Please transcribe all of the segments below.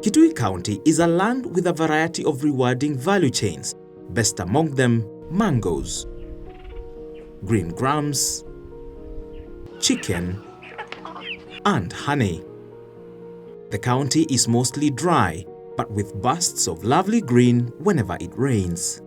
Kitui County is a land with a variety of rewarding value chains, best among them mangoes, green grams, chicken, and honey. The county is mostly dry, but with bursts of lovely green whenever it rains.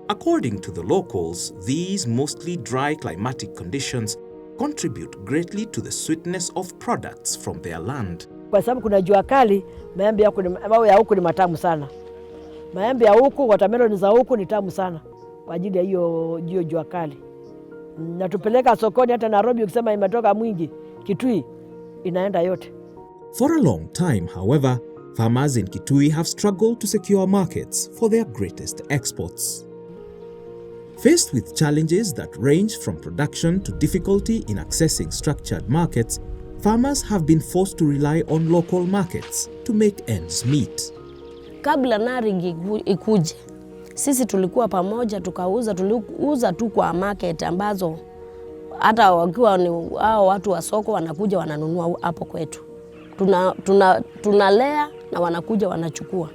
According to the locals, these mostly dry climatic conditions contribute greatly to the sweetness of products from their land. Kwa sababu kuna jua kali, maembe ya huku ni matamu sana. Maembe ya huku, watermelon za huku ni tamu sana kwa ajili ya hiyo jua kali. Na tupeleka sokoni hata Nairobi ukisema imetoka mwingi, Kitui inaenda yote. For a long time, however, farmers in Kitui have struggled to secure markets for their greatest exports. Faced with challenges that range from production to difficulty in accessing structured markets, farmers have been forced to rely on local markets to make ends meet. Kabla Narik ikuje, sisi tulikuwa pamoja tuliuza tu kwa market ambazo hata wakiwa ni hao watu wa soko wanakuja wananunua hapo kwetu. Tunalea na wanakuja wanachukua.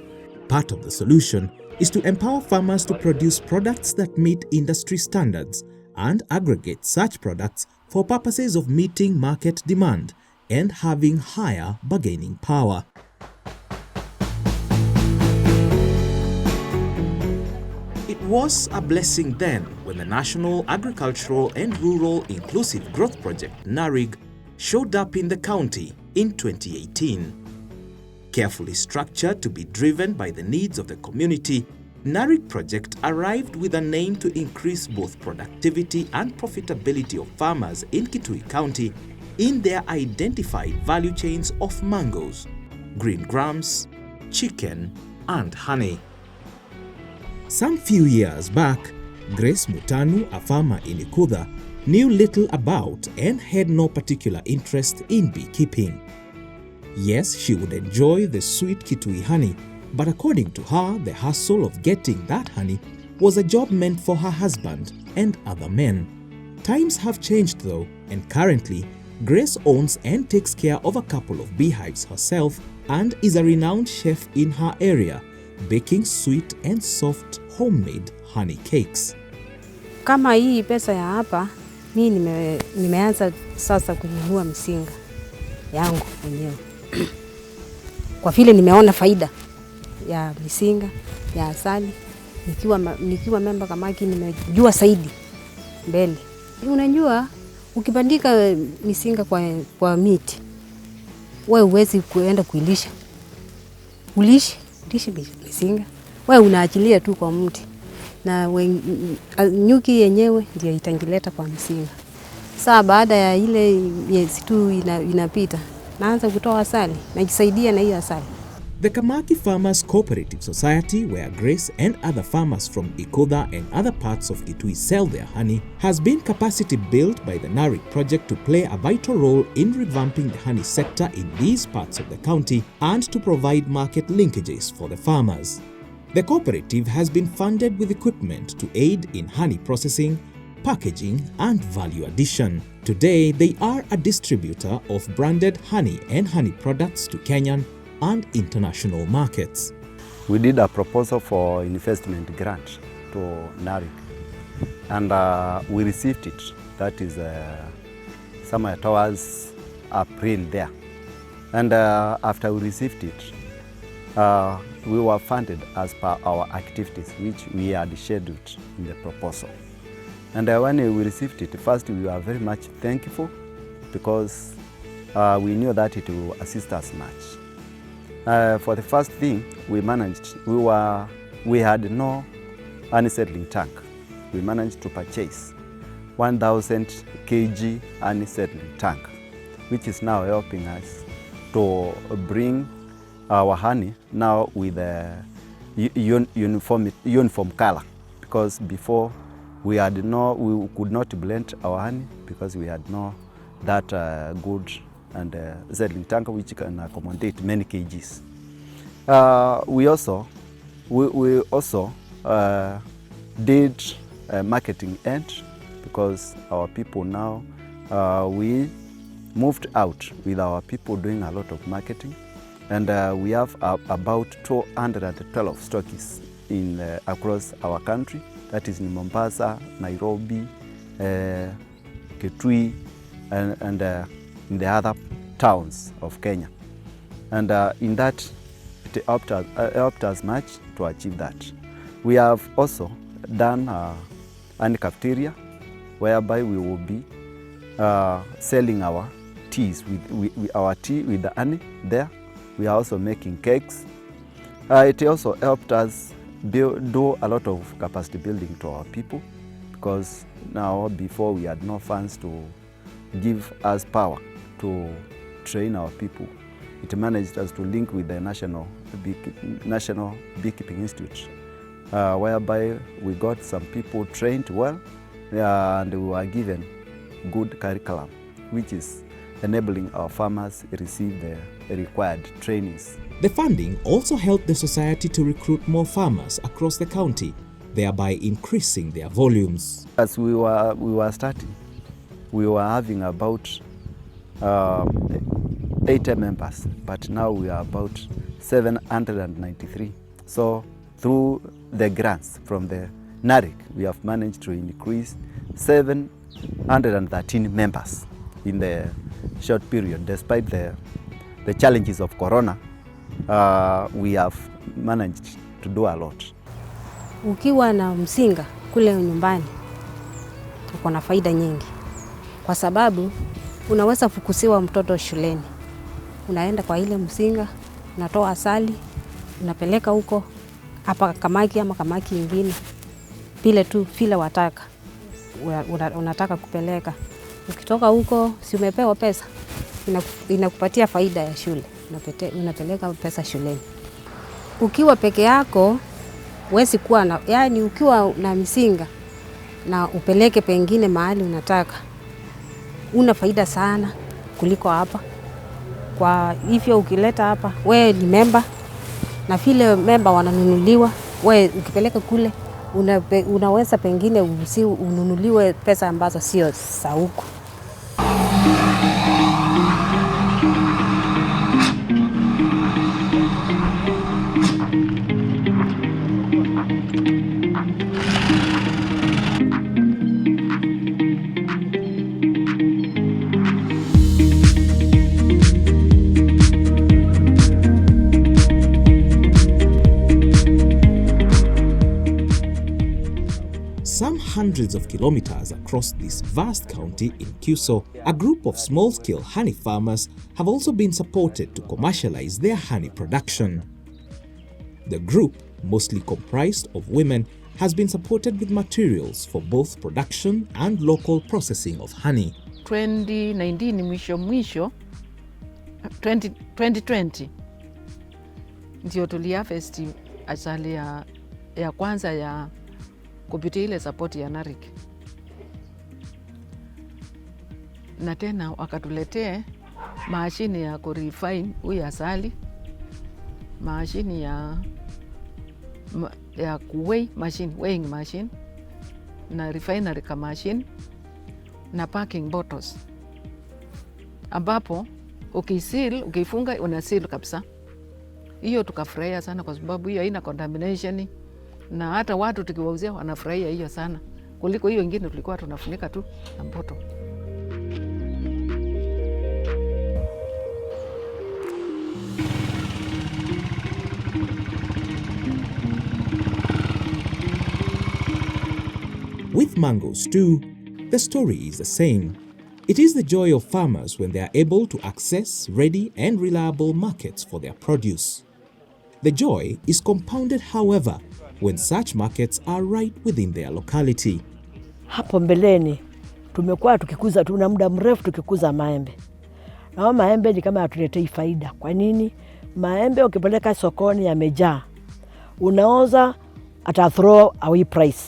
Part of the solution is to empower farmers to produce products that meet industry standards and aggregate such products for purposes of meeting market demand and having higher bargaining power. It was a blessing then when the National Agricultural and Rural Inclusive Growth Project, Narik, showed up in the county in 2018. Carefully structured to be driven by the needs of the community, Narik project arrived with an aim to increase both productivity and profitability of farmers in Kitui County in their identified value chains of mangoes, green grams, chicken, and honey. Some few years back, Grace Mutanu, a farmer in Ikudha, knew little about and had no particular interest in beekeeping. Yes, she would enjoy the sweet Kitui honey, but according to her, the hustle of getting that honey was a job meant for her husband and other men. Times have changed though, and currently, Grace owns and takes care of a couple of beehives herself and is a renowned chef in her area, baking sweet and soft homemade honey cakes. Kama hii pesa ya hapa, mimi nimeanza sasa kununua msinga yangu mwenyewe. Kwa vile nimeona faida ya misinga, ya asali, nikiwa member kamaki nimejua zaidi mbele. Unajua ukibandika misinga kwa miti, wewe huwezi kuenda kuilisha. Ulishe misinga. Wewe unaachilia tu kwa mti. Na nyuki yenyewe ndio itangileta kwa msinga. Saa baada ya ile miezi tu inapita, naanza kutoa asali, najisaidia na hiyo asali. The Kamaki Farmers Cooperative Society, where Grace and other farmers from Ikudha and other parts of Ketui sell their honey, has been capacity built by the Narik project to play a vital role in revamping the honey sector in these parts of the county and to provide market linkages for the farmers. The cooperative has been funded with equipment to aid in honey processing, packaging, and value addition. Today, they are a distributor of branded honey and honey products to Kenyan and international markets. We did a proposal for investment grant to Narik, and we received it. That is somewhere towards April there. And after we received it, we were funded as per our activities, which we had scheduled in the proposal. And when we received it, first we were very much thankful because we knew that it will assist us much. For the first thing, we had no unsettling tank. We managed to purchase 1,000 kg unsettling tank, which is now helping us to bring our honey now with a uniform color, because before we could not blend our honey because we had no that good and settling tank which can accommodate many kgs. We also did marketing end, because our people now we moved out with our people doing a lot of marketing. And we have about 212 stockists in across our country. That is in Mombasa, Nairobi, Ketui, and in the other towns of Kenya. And in that, it helped us much to achieve that. We have also done a cafeteria whereby we will be selling our teas with our tea with the honey there. We are also making cakes. It also helped us do a lot of capacity building to our people, because now before we had no funds to give us power to train our people. It managed us to link with the National Beekeeping Institute, whereby we got some people trained well, and we were given good curriculum, which is enabling our farmers receive the required trainings. The funding also helped the society to recruit more farmers across the county, thereby increasing their volumes. As we were starting, we were having about 80 members, but now we are about 793. So through the grants from the Narik, we have managed to increase 713 members in the short period. Despite the challenges of Corona, we have managed to do a lot. Ukiwa na msinga kule nyumbani, uko na faida nyingi, kwa sababu unaweza fukusiwa mtoto shuleni. Unaenda kwa ile msinga, unatoa asali, unapeleka huko, hapa kamaki ama kamaki ingine, vile tu vile wataka, unataka kupeleka. Ukitoka huko, si umepewa pesa, inakupatia faida ya shule, unapeleka pesa shuleni. Ukiwa peke yako, huwezi kuwa na, yani ukiwa na misinga na upeleke pengine mahali unataka, una faida sana kuliko hapa. Kwa hivyo ukileta hapa, we ni memba, na vile memba wananunuliwa, we ukipeleka kule, unaweza pengine ununuliwe pesa ambazo sio za huko. Some hundreds of kilometers across this vast county in Kuso, a group of small-scale honey farmers have also been supported to commercialize their honey production. The group, mostly comprised of women, has been supported with materials for both production and local processing of honey. 2019 mwisho 2020 ndio tuliharvest asali ya kwanza ya kupitia ile support ya Narik. Na tena wakatuletee mashini ya kurefine huyu asali, mashini ya kuweigh machine, weighing machine, na refinery ka machine, na packing bottles, ambapo ukifunga unaseal kabisa. Hiyo tukafurahia sana kwa sababu hiyo haina contamination, na hata watu tukiwauzia wanafurahia hiyo sana kuliko hiyo ingine tulikuwa tunafunika tu na bottle. With mangoes too, the story is the same. It is the joy of farmers when they are able to access ready and reliable markets for their produce. The joy is compounded, however, when such markets are right within their locality. Hapo mbeleni tumekuwa tukikuza tu na muda mrefu tukikuza maembe. Na maembe ni kama hatuletei faida. Kwa nini? Maembe ukipeleka sokoni yamejaa, unauza ata throw away price.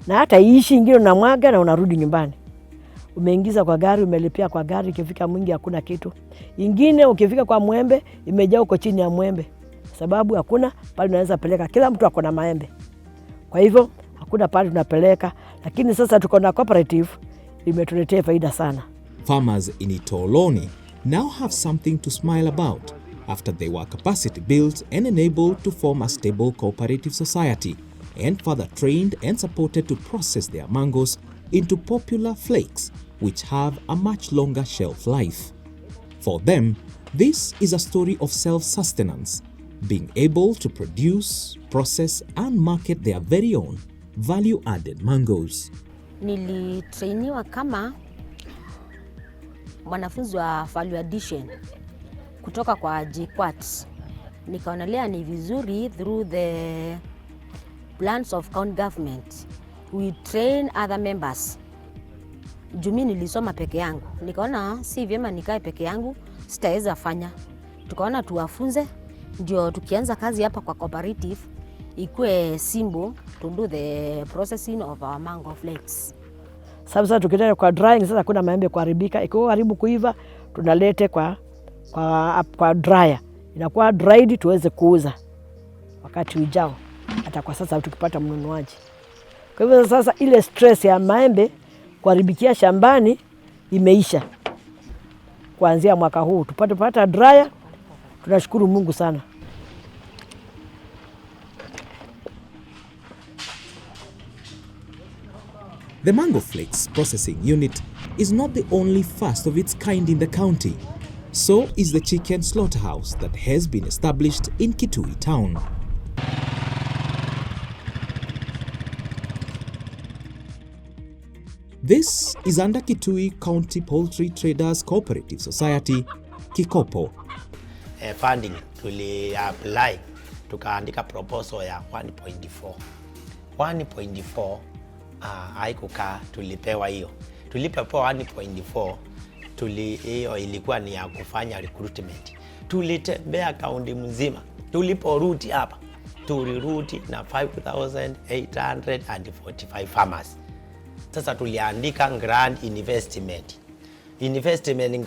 Na hata ishi ingine unamwaga na unarudi nyumbani. Umeingiza kwa gari, umelipia kwa gari, ikifika mwingi hakuna kitu. Ingine ukifika kwa mwembe, imejaa uko chini ya mwembe. Sababu hakuna pale unaweza peleka, kila mtu akona maembe. Kwa hivyo hakuna pale tunapeleka, lakini sasa tuko na cooperative, imetuletea faida sana. Farmers in Itoloni now have something to smile about after they were capacity built and enabled to form a stable cooperative society, and further trained and supported to process their mangoes into popular flakes, which have a much longer shelf life. For them, this is a story of self-sustenance, being able to produce, process and market their very own value-added mangoes. Nilitrainiwa kama mwanafunzi wa value addition kutoka kwa JKUAT. Nikaonelea ni vizuri through the plans of county government we train other members. Jumi nilisoma peke yangu, nikaona si vyema nikae peke yangu, sitaweza fanya. Tukaona tuwafunze ndio tukianza kazi hapa kwa cooperative ikue simple to do the processing of our mango flakes. Sasa tukitaka kwa drying, sasa kuna maembe kuharibika, ikiwa karibu kuiva tunalete kwa dryer, inakuwa dried tuweze kuuza wakati ujao, hata kwa sasa tukipata mnunuaji. Kwa hivyo sasa ile stress ya maembe kuharibikia shambani imeisha. Kuanzia mwaka huu tupata dryer, tunashukuru Mungu sana. The Mango Flakes processing unit is not the only first of its kind in the county. So is the chicken slaughterhouse that has been established in Kitui town. This is under Kitui County Poultry Traders Cooperative Society, Kikopo. Funding tuli-apply, tukaandika proposal ya 1.4. 1.4 haikukaa, tulipewa hiyo. Tulipewa 1.4, hiyo ilikuwa ni ya kufanya recruitment. Tulitembea kaunti mzima. Tuliporudi hapa, tulirudi na 5,845 farmers. Sasa tuliandika grant investment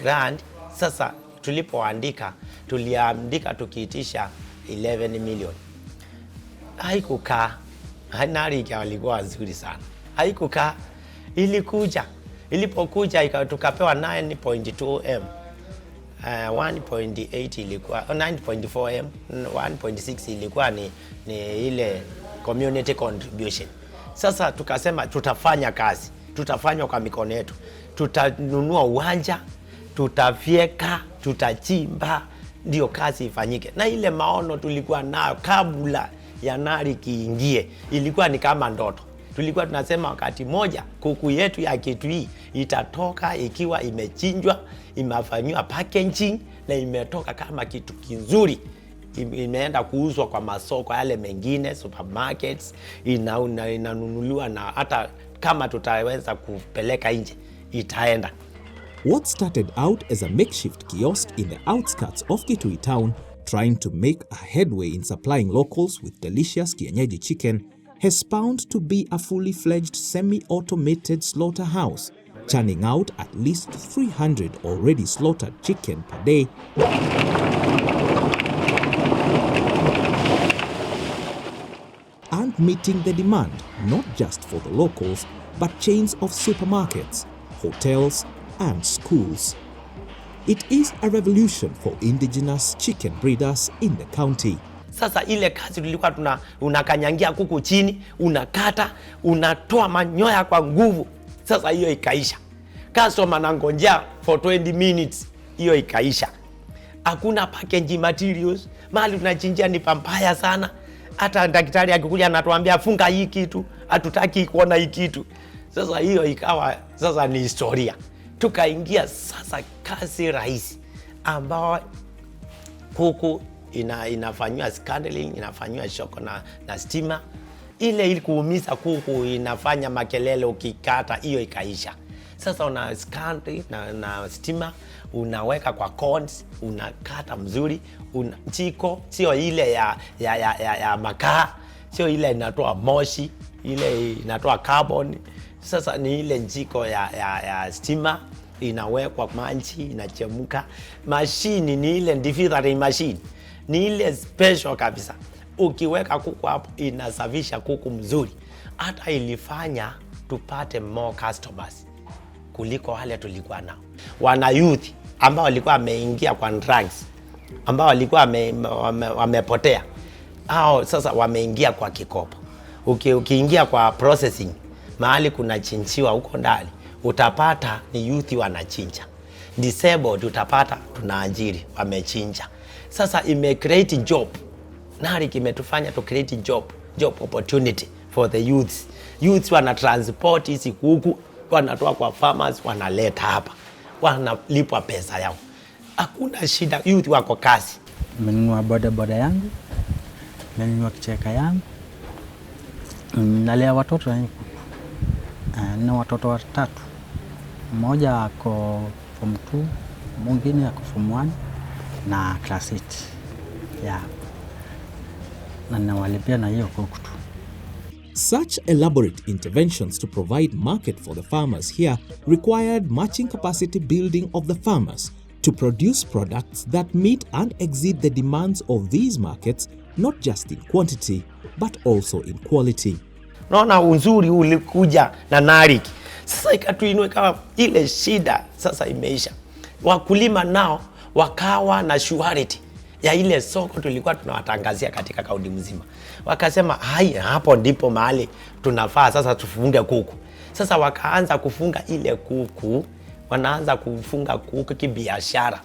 grant. Sasa tulipoandika, tuliandika tukiitisha 11 million. Haikukaa. Narik walikuwa nzuri sana. Haikukaa. Ilipokuja tukapewa 9.2 M. 1.8 ilikuwa 9.4 M, 1.6 ilikuwa ni ile community contribution. Sasa tukasema tutafanya kazi, tutafanya kwa mikono yetu. Tutanunua uwanja, tutafyeka, tutachimba, ndio kazi ifanyike. Na ile maono tulikuwa nayo kabla ya Narik iingie, ilikuwa ni kama ndoto. Tulikuwa tunasema wakati moja kuku yetu ya Ketui itatoka ikiwa imechinjwa, imefanywa packaging na imetoka kama kitu kizuri. Imeenda kuuzwa kwa masoko yale mengine, supermarkets, inanunuliwa na hata kama tutaweza kupeleka nje, itaenda. What started out as a makeshift kiosk in the outskirts of Kitui town, trying to make a headway in supplying locals with delicious kienyeji chicken, has spawned to be a fully fledged semi-automated slaughterhouse, churning out at least 300 already slaughtered chicken per day. And meeting the demand not just for the locals, but chains of supermarkets, hotels and schools. It is a revolution for indigenous chicken breeders in the county. Sasa ile kazi tulikuwa unakanyangia kuku chini, unakata, unatoa manyoya kwa nguvu. Sasa hiyo ikaisha. Customer anangojea for 20 minutes, hiyo ikaisha. Hakuna packaging materials, mahali tunachinjia ni pambaya sana. Hata daktari akikuja anatuambia funga hii kitu, hatutaki kuona hii kitu. Sasa hiyo ikawa sasa ni historia. Tukaingia sasa kazi rahisi ambao kuku inafanywa scandling, inafanywa shoko na stima. Ile ili kuumiza kuku inafanya makelele ukikata, hiyo ikaisha. Sasa una scandling na stima, unaweka kwa cones, unakata mzuri, jiko sio ile ya makaa, sio ile inatoa moshi, ile inatoa carbon. Sasa ni ile jiko ya stima, inawekwa maji, inachemka. Mashini ni ile defibrillating machine, ni ile special kabisa. Ukiweka kuku hapo inasafisha kuku mzuri. Hata ilifanya tupate more customers kuliko wale tulikuwa nao. Wana youth ambao walikuwa wameingia kwa drugs, ambao walikuwa wamepotea, hao sasa wameingia kwa kikopo. Ukiingia kwa processing, mahali kuna chinchiwa huko ndani, utapata ni youth wanachinja. Disabled utapata tunaajiri wamechinja. Sasa create job. Narik imetufanya to create job opportunity for the youths. Youths wana transport hizi kuku, wanatoa kwa farmers, wanaleta hapa, wanalipwa pesa yao, hakuna shida. Youth wako kazi. Nimenunua boda yangu, nimenunua kicheka yangu, nalea watoto yangu. Nina watoto watatu, mmoja ako form 2, mwingine ako form 1 na class 8. Yeah. Na nawalipia na hiyo kuku tu. Such elaborate interventions to provide market for the farmers here required matching capacity building of the farmers to produce products that meet and exceed the demands of these markets, not just in quantity but also in quality. Naona uzuri ulikuja na Narik. Sasa ikatuinua kama ile shida sasa imeisha. Wakulima nao wakawa na surety ya ile soko tulikuwa tunawatangazia katika kaunti mzima. Wakasema hapo ndipo mahali tunafaa sasa tufunge kuku. Sasa wakaanza kufunga ile kuku, wanaanza kufunga kuku kibiashara.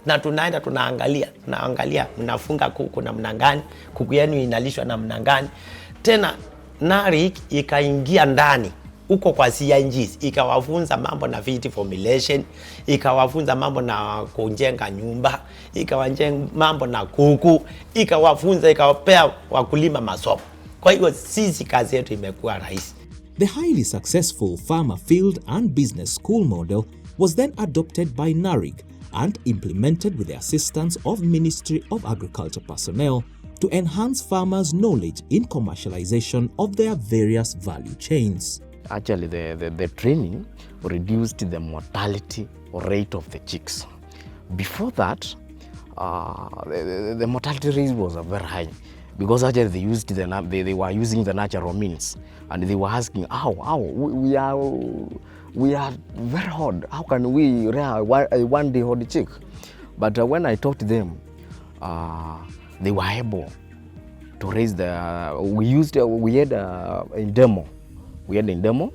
Na tunaenda tunaangalia mnafunga kuku namna gani, kuku yenu inalishwa namna gani. Tena Narik ikaingia ndani huko kwa CNGs, ikawafunza mambo na feed formulation, ikawafunza mambo na kujenga nyumba, ikawajenga mambo na kuku, ikawafunza, ikawapea wakulima masoko. Kwa hiyo sisi kazi yetu imekuwa rahisi. The highly successful farmer field and business school model was then adopted by Narik and implemented with the assistance of Ministry of Agriculture personnel to enhance farmers' knowledge in commercialization of their various value chains. Actually, the training reduced the mortality rate of the chicks. Before that, the mortality rate was very high because actually they were using the natural means, and they were asking how we are very hard. How can we rear a one-day-old chick? But when I taught them, they were able to raise we had in demo.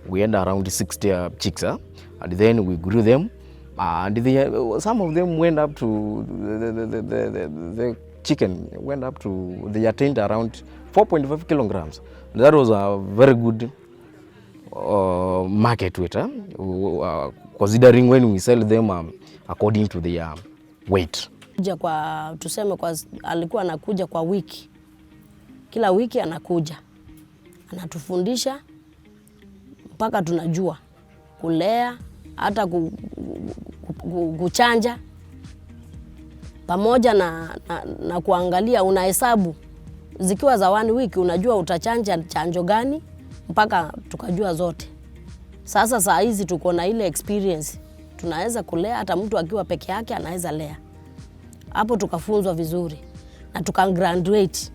We had around 60 chicks, and then we grew them, and some of them went up to the chicken went up to, they attained around 4.5 kilograms. That was a very good market weight, considering when we sell them according to their weight. Tuseme alikuwa anakuja kwa wiki, kila wiki anakuja, anatufundisha mpaka tunajua kulea, hata kuchanja, pamoja na kuangalia, unahesabu zikiwa za 1 week, unajua utachanja chanjo gani, mpaka tukajua zote. Sasa saa hizi tuko na ile experience, tunaweza kulea, hata mtu akiwa peke yake anaweza lea. Hapo tukafunzwa vizuri na tukagraduate.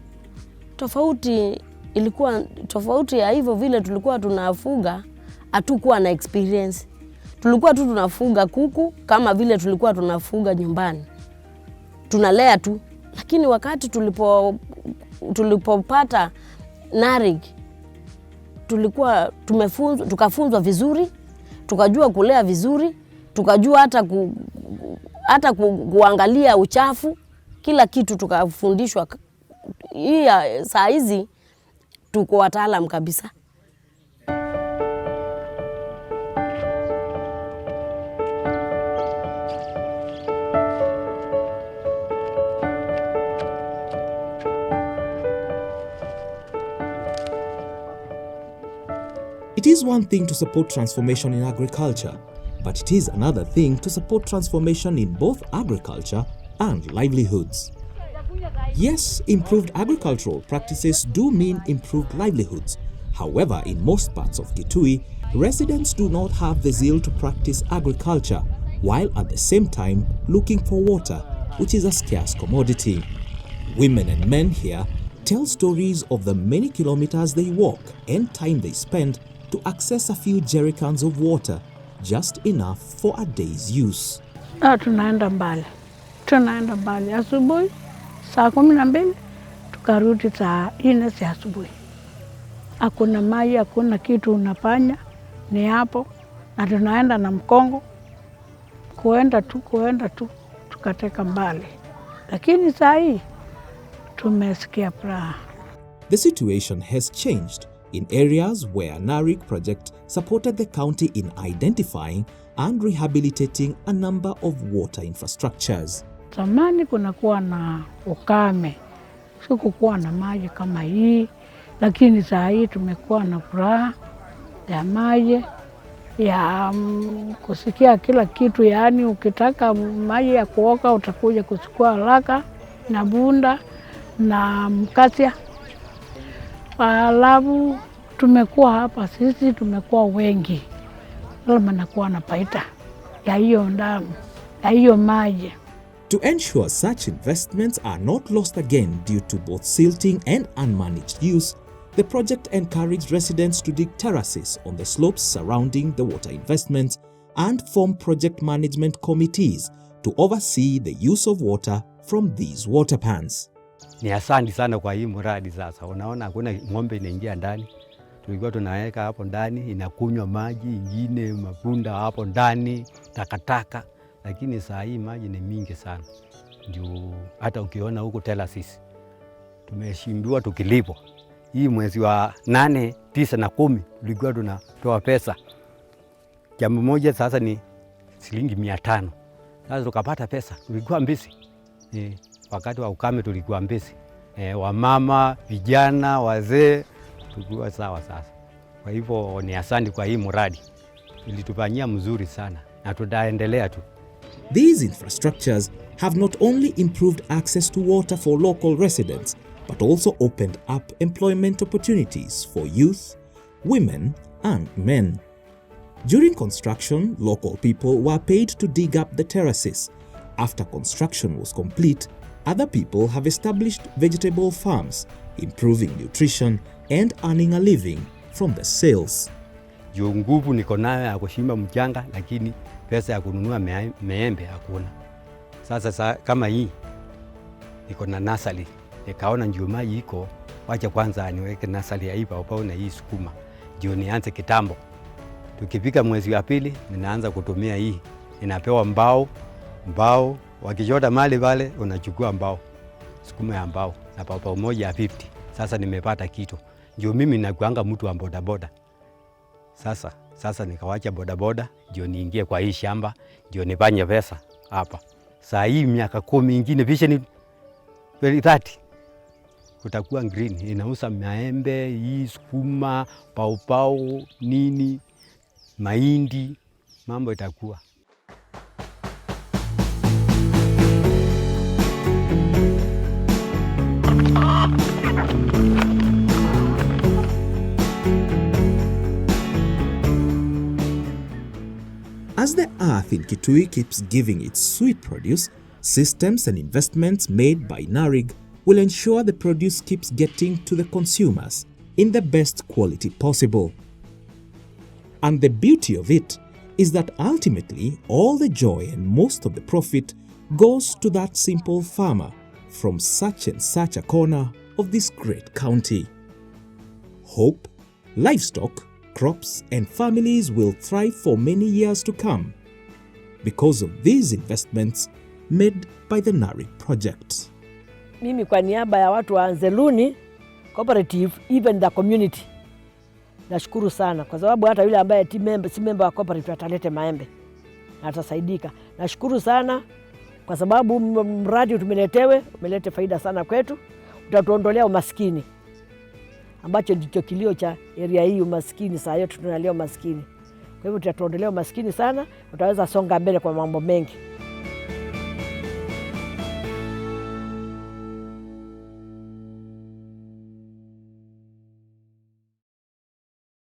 Tofauti ya hivyo vile tulikuwa tunafuga, hatukuwa na experience. Tulikuwa tu tunafuga kuku kama vile tulikuwa tunafuga nyumbani, tunalea tu. Lakini wakati tulipopata Narik, tukafunzwa vizuri, tukajua kulea vizuri, tukajua hata kuangalia uchafu, kila kitu tukafundishwa. Saa hizi tuko wataalamu kabisa. It is one thing to support transformation in agriculture, but it is another thing to support transformation in both agriculture and livelihoods. Yes, improved agricultural practices do mean improved livelihoods. However, in most parts of Ketui, residents do not have the zeal to practice agriculture, while at the same time looking for water, which is a scarce commodity. Women and men here tell stories of the many kilometers they walk and time they spend to access a few jerrycans of water, just enough for a day's use. Tunaenda mbali. tunaenda mbali asubuhi saa 12 tukarudi saa 4 ya asubuhi. Hakuna maji, hakuna kitu unafanya, ni hapo na tunaenda na mkongo kuenda tu tukateka mbali, lakini saa hii tumesikia furaha. The situation has changed in areas where Narik project supported the county in identifying and rehabilitating a number of water infrastructures. Zamani kunakuwa na ukame, sikukuwa na maji kama hii, lakini saa hii tumekuwa na furaha ya maji, ya kusikia kila kitu. Yaani ukitaka maji ya kuoga utakuja kuchukua haraka na bunda na mkasia. Alafu tumekuwa hapa sisi, tumekuwa wengi, lazima nakuwa na paita ya hiyo ndamu, ya hiyo maji. To ensure such investments are not lost again due to both silting and unmanaged use, the project encouraged residents to dig terraces on the slopes surrounding the water investments and form project management committees to oversee the use of water from these water pans. Ni asante sana kwa hii mradi sasa. Unaona hakuna ng'ombe inaingia ndani. Tulikuwa tunaweka hapo ndani inakunywa maji, ingine mapunda hapo ndani, takataka. Lakini saa hii maji ni mingi sana. Ndio hata ukiona huko terraces tumeshindwa tukilipwa. Hii mwezi wa 8, 9 na 10 tulikuwa tunatoa pesa. Jambo moja sasa ni shilingi 500. Sasa tukapata pesa, tulikuwa mbisi. Wakati wa ukame tulikuwa mbisi. Wamama, vijana, wazee tulikuwa sawa sasa. Kwa hivyo ni asante kwa hii mradi. Ilitufanyia mzuri sana na tutaendelea tu. These infrastructures have not only improved access to water for local residents, but also opened up employment opportunities for youth, women, and men. During construction, local people were paid to dig up the terraces. After construction was complete, other people have established vegetable farms, improving nutrition and earning a living from the sales. Juu nguvu niko nayo ya kushimba mchanga, lakini pesa ya kununua maembe hakuna. Sasa kama hii niko na nasali, nikaona njoo maji iko, wacha kwanza niweke nasali ya hii paupau na hii sukuma, ndio nianze kitambo. Tukifika mwezi wa pili ninaanza kutumia hii, ninapewa mbao wakijota mali pale unachukua mbao, sukuma ya mbao na paupau moja ya 50. Sasa nimepata kitu, ndio mimi nakuanga mtu wa bodaboda. Sasa nikawacha bodaboda ndio niingie kwa hii shamba, ndio nifanye pesa hapa. Saa hii miaka 10 ingine vision 30 kutakuwa green, inauza maembe, hii sukuma, paupau, nini, mahindi, mambo itakuwa. As the earth in Ketui keeps giving its sweet produce, systems and investments made by Narik will ensure the produce keeps getting to the consumers in the best quality possible. And the beauty of it is that ultimately all the joy and most of the profit goes to that simple farmer from such and such a corner of this great county. Hope, livestock, crops and families will thrive for many years to come because of these investments made by the Narik project. Mimi kwa niaba ya watu wa Anzeluni cooperative, even the community, nashukuru sana kwa sababu hata yule ambaye si member wa cooperative atalete maembe atasaidika. Nashukuru sana kwa sababu mradi umelete faida sana kwetu, utatuondolea umaskini ambacho ndicho kilio cha area hii, umaskini. Saa yote tunalia umaskini, kwa hivyo tutatuondolea umaskini sana, utaweza songa mbele kwa mambo mengi.